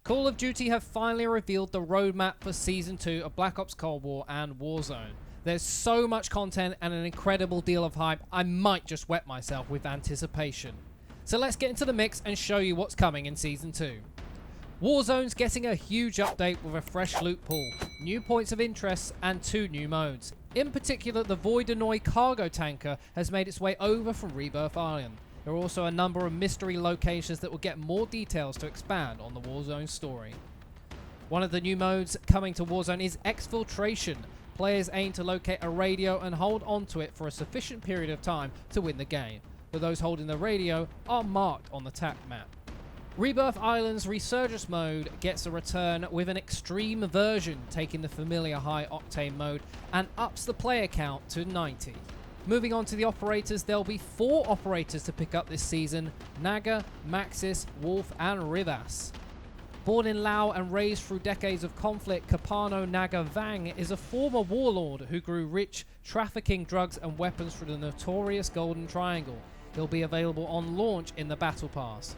Call of Duty have finally revealed the roadmap for Season 2 of Black Ops Cold War and Warzone. There's so much content and an incredible deal of hype, I might just wet myself with anticipation. So let's get into the mix and show you what's coming in Season 2. Warzone's getting a huge update with a fresh loot pool, new points of interest and 2 new modes. In particular, the Voidenoid cargo tanker has made its way over from Rebirth Island. There are also a number of mystery locations that will get more details to expand on the Warzone story. One of the new modes coming to Warzone is Exfiltration. Players aim to locate a radio and hold onto it for a sufficient period of time to win the game, but those holding the radio are marked on the TAC map. Rebirth Island's Resurgence mode gets a return with an extreme version, taking the familiar high octane mode and ups the player count to 90. Moving on to the operators, there'll be 4 operators to pick up this season: Naga, Maxis, Wolf and Rivas. Born in Lao and raised through decades of conflict, Capano Naga Vang is a former warlord who grew rich trafficking drugs and weapons through the notorious Golden Triangle. He'll be available on launch in the Battle Pass.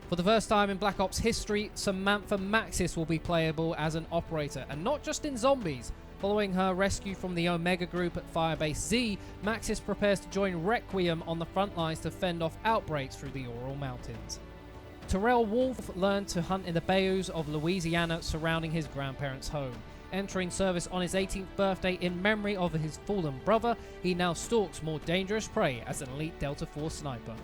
For the first time in Black Ops history, Samantha Maxis will be playable as an operator, and not just in zombies. Following her rescue from the Omega group at Firebase Z, Maxis prepares to join Requiem on the front lines to fend off outbreaks through the Ural Mountains. Terrell Wolf learned to hunt in the bayous of Louisiana surrounding his grandparents' home. Entering service on his 18th birthday in memory of his fallen brother, he now stalks more dangerous prey as an elite Delta Force sniper.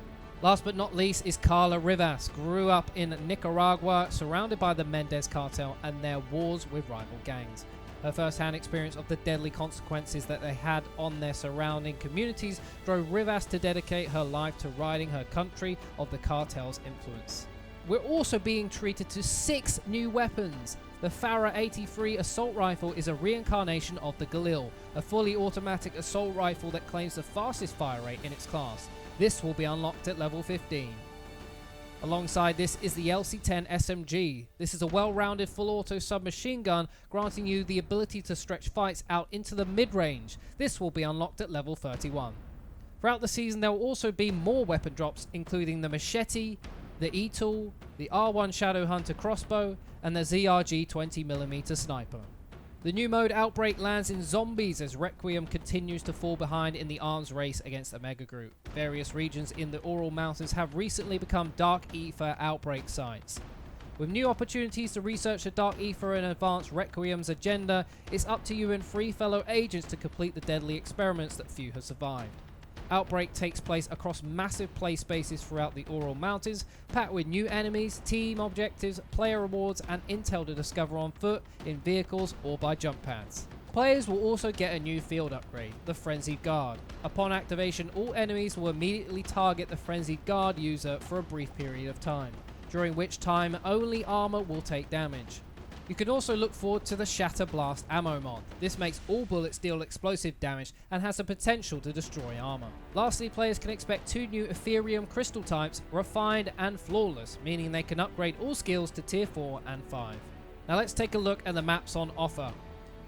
Last but not least is Carla Rivas. Grew up in Nicaragua, surrounded by the Mendez cartel and their wars with rival gangs. Her first-hand experience of the deadly consequences that they had on their surrounding communities drove Rivas to dedicate her life to ridding her country of the cartel's influence. We're also being treated to 6 new weapons. The FARA 83 assault rifle is a reincarnation of the Galil, a fully automatic assault rifle that claims the fastest fire rate in its class. This will be unlocked at level 15. Alongside this is the LC10 SMG. This is a well-rounded full-auto submachine gun, granting you the ability to stretch fights out into the mid-range. This will be unlocked at level 31. Throughout the season there will also be more weapon drops, including the Machete, the E-Tool, the R1 Shadowhunter Crossbow, and the ZRG 20mm sniper. The new mode Outbreak lands in zombies as Requiem continues to fall behind in the arms race against the Mega Group. Various regions in the Ural Mountains have recently become Dark Aether outbreak sites. With new opportunities to research the Dark Aether and advance Requiem's agenda, it's up to you and 3 fellow agents to complete the deadly experiments that few have survived. Outbreak takes place across massive play spaces throughout the Ural Mountains, packed with new enemies, team objectives, player rewards and intel to discover on foot, in vehicles or by jump pads. Players will also get a new field upgrade, the Frenzied Guard. Upon activation, all enemies will immediately target the Frenzied Guard user for a brief period of time, during which time only armor will take damage. You can also look forward to the Shatter Blast ammo mod. This makes all bullets deal explosive damage and has the potential to destroy armor. Lastly, players can expect 2 new Aetherium Crystal types, Refined and Flawless, meaning they can upgrade all skills to tier 4 and 5. Now let's take a look at the maps on offer.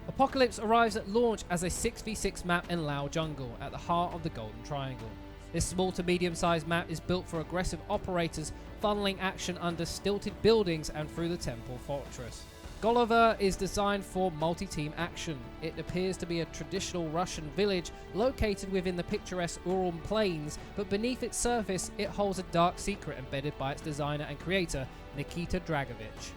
Apocalypse arrives at launch as a 6v6 map in Lao Jungle at the heart of the Golden Triangle. This small to medium sized map is built for aggressive operators, funneling action under stilted buildings and through the Temple Fortress. Golover is designed for multi-team action. It appears to be a traditional Russian village located within the picturesque Ural Plains, but beneath its surface it holds a dark secret embedded by its designer and creator, Nikita Dragovich.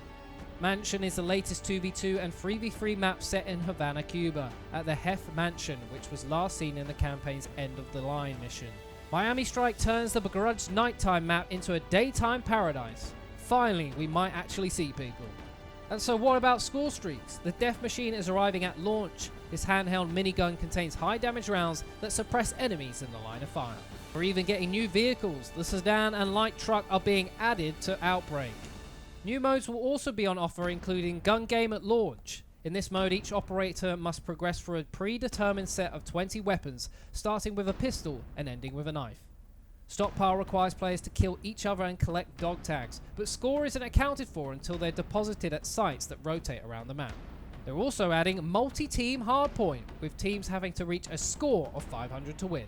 Mansion is the latest 2v2 and 3v3 map set in Havana, Cuba, at the Hef Mansion, which was last seen in the campaign's End of the Line mission. Miami Strike turns the begrudged nighttime map into a daytime paradise. Finally, we might actually see people. And so what about score streaks? The Death Machine is arriving at launch. This handheld minigun contains high damage rounds that suppress enemies in the line of fire. We're even getting new vehicles. The sedan and light truck are being added to Outbreak. New modes will also be on offer, including Gun Game at launch. In this mode, each operator must progress through a predetermined set of 20 weapons, starting with a pistol and ending with a knife. Stockpile requires players to kill each other and collect dog tags, but score isn't accounted for until they're deposited at sites that rotate around the map. They're also adding Multi-Team Hardpoint, with teams having to reach a score of 500 to win.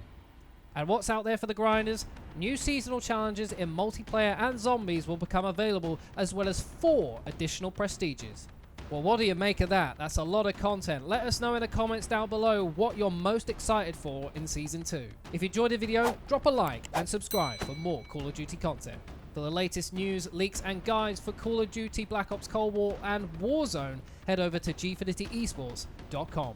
And what's out there for the grinders? New seasonal challenges in multiplayer and zombies will become available, as well as 4 additional prestiges. Well, what do you make of that? That's a lot of content. Let us know in the comments down below what you're most excited for in Season 2. If you enjoyed the video, drop a like and subscribe for more Call of Duty content. For the latest news, leaks and guides for Call of Duty Black Ops Cold War and Warzone, head over to gfinityesports.com.